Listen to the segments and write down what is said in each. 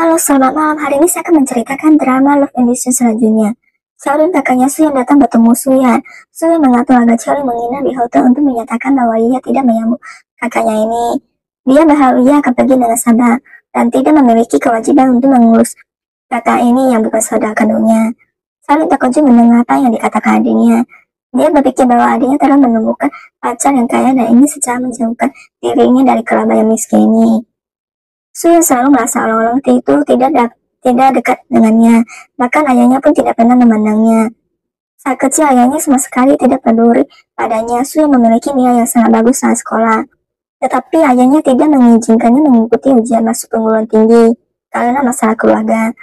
Halo, selamat malam. Hari ini saya akan menceritakan drama Love Ambition selanjutnya. Xiaolin kakaknya Su yang datang bertemu Su Yan. Su Yan mengatur agar Xiaolin menginap di hotel untuk menyatakan bahwa ia tidak menyambut kakaknya ini. Dia berharap ia akan pergi dengan sabar dan tidak memiliki kewajiban untuk mengurus kakak ini yang bukan saudara kandungnya. Xiaolin terkejut mendengar apa yang dikatakan adiknya. Dia berpikir bahwa adiknya telah menemukan pacar yang kaya dan ingin secara menjauhkan dirinya dari kerabat yang miskin ini. Su yang selalu merasa orang-orang itu tidak dekat dengannya, bahkan ayahnya pun tidak pernah memandangnya. Saat kecil ayahnya sama sekali tidak peduli padanya. Su yang memiliki nilai yang sangat bagus saat sekolah, tetapi ayahnya tidak mengizinkannya mengikuti ujian masuk perguruan tinggi karena masalah keluarga.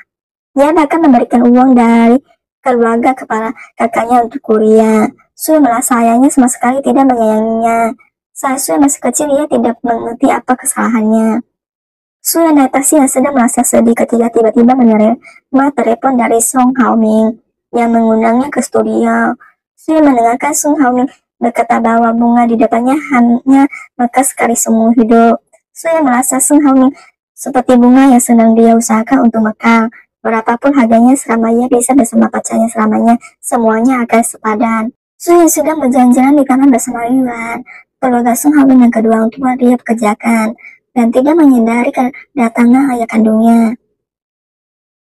Dia bahkan memberikan uang dari keluarga kepada kakaknya untuk kuliah. Su yang merasa ayahnya sama sekali tidak menyayanginya. Saat Su yang masih kecil, ia tidak mengerti apa kesalahannya. Su yang naik taksi yang sedang merasa sedih ketika tiba-tiba menerima telepon dari Song Haoming yang mengundangnya ke studio. Su yang mendengarkan Song Haoming berkata bahwa bunga di depannya hanya mekar sekali seumur hidup. Su yang merasa Song Haoming seperti bunga yang sedang dia usahakan untuk mekar. Berapapun harganya selama ia bisa bersama pacarnya selamanya, semuanya akan sepadan. Su yang sedang berjalan-jalan di taman bersama Yuan, keluarga Song Haoming yang kedua untuk dia pekerjakan, dan tidak menyadari kedatangan ayah kandungnya.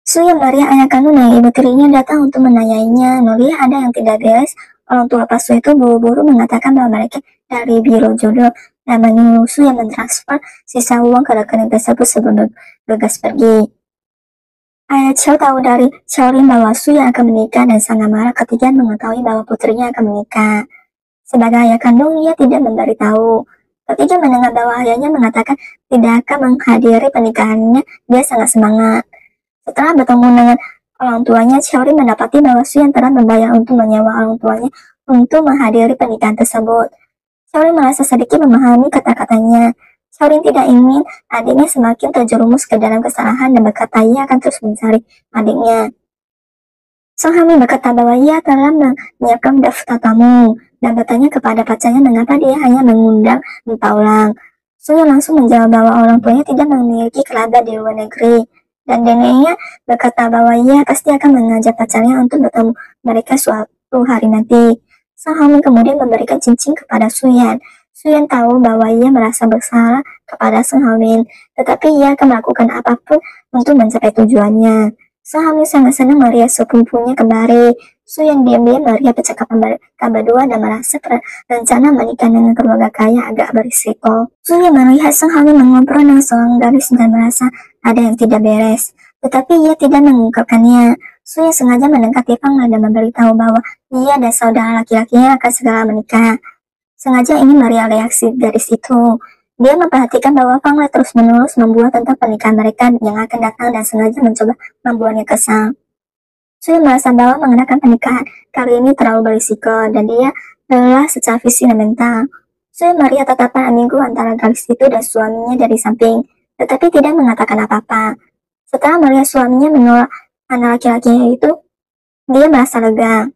Su yang melihat ayah kandung dan ibu tirinya datang untuk menanyainya. Melihat ada yang tidak beres, orang tua Pak Su itu buru-buru mengatakan bahwa mereka dari biro jodoh dan menyuruh Su yang mentransfer sisa uang ke rekening tersebut sebelum bergegas pergi. Ayah Xiao tahu dari Xiaolin bahwa Su yang akan menikah dan sangat marah ketika mengetahui bahwa putrinya akan menikah. Sebagai ayah kandung, ia tidak memberitahu. Ketika mendengar bahwa ayahnya mengatakan tidak akan menghadiri pernikahannya, dia sangat semangat. Setelah bertemu dengan orang tuanya, Xiaolin mendapati bahwa Su yang telah membayar untuk menyewa orang tuanya untuk menghadiri pernikahan tersebut. Xiaolin merasa sedikit memahami kata-katanya. Xiaolin tidak ingin adiknya semakin terjerumus ke dalam kesalahan dan berkata ia akan terus mencari adiknya. Song Haoming berkata bahwa ia telah menyiapkan daftar tamu dan bertanya kepada pacarnya mengapa dia hanya mengundang 4 orang. Su yang langsung menjawab bahwa orang tuanya tidak memiliki kerabat di luar negeri, dan neneknya berkata bahwa ia pasti akan mengajak pacarnya untuk bertemu mereka suatu hari nanti. Song Haoming kemudian memberikan cincin kepada Su Yan. Su Yan tahu bahwa ia merasa bersalah kepada Song Haoming, tetapi ia akan melakukan apapun untuk mencapai tujuannya. Song Haoming sangat senang melihat sepupunya kembali. Su yang diam-diam melihat percakapan mereka berdua dan merasa rencana menikah dengan keluarga kaya agak berisiko. Su yang melihat Song Haoming mengobrol dengan seorang gadis dan merasa ada yang tidak beres, tetapi ia tidak mengungkapkannya. Su yang sengaja mendekati Fang dan memberitahu bahwa ia dan saudara laki-lakinya akan segera menikah. Sengaja ingin melihat reaksi gadis itu. Dia memperhatikan bahwa Fang terus-menerus membuat tentang pernikahan mereka yang akan datang dan sengaja mencoba membuatnya kesal. Su yang merasa bahwa mengadakan pernikahan kali ini terlalu berisiko dan dia lelah secara fisik dan mental. Su yang melihat tatapan ambigu antara gadis itu dan suaminya dari samping, tetapi tidak mengatakan apa-apa. Setelah melihat suaminya menolak anak laki-lakinya itu, dia merasa lega.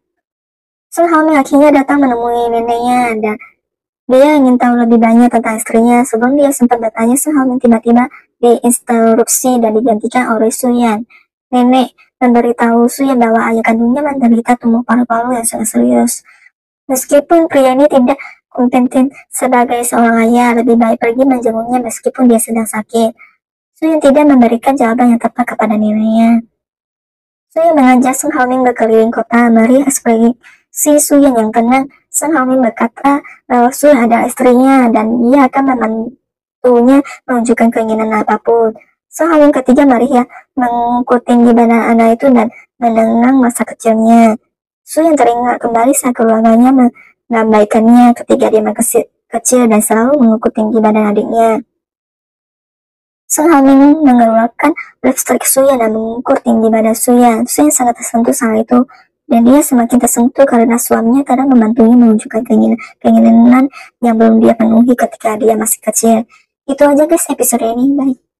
Song Haoming akhirnya datang menemui neneknya dan dia ingin tahu lebih banyak tentang istrinya. Sebelum dia sempat bertanya, Song Haoming tiba-tiba diinterupsi dan digantikan oleh Su Yan. Nenek memberitahu Su Yan bahwa ayah kandungnya menderita tumor paru-paru yang sangat serius. Meskipun pria ini tidak kompeten sebagai seorang ayah, lebih baik pergi menjenguknya meskipun dia sedang sakit. Su Yan tidak memberikan jawaban yang tepat kepada neneknya. Su Yan mengajak Song Haoming berkeliling kota. Melihat ekspresi Su Yan yang tenang, Song Haoming berkata bahwa Su Yan adalah istrinya dan dia akan membantunya menunjukkan keinginan apapun. Song Haoming ketiga melihat mengukur tinggi badan anak itu dan mendengar masa kecilnya. Su Yan teringat kembali saat keluarganya mengabaikannya ketika dia masih kecil dan selalu mengukur tinggi badan adiknya. Song Haoming mengeluarkan lipstick Su Yan dan mengukur tinggi badan Su Yan. Su Yan sangat tersentuh saat itu, dan dia semakin tersentuh karena suaminya telah membantunya menunjukkan keinginan yang belum dia penuhi ketika dia masih kecil. Itu aja guys episode ini, bye.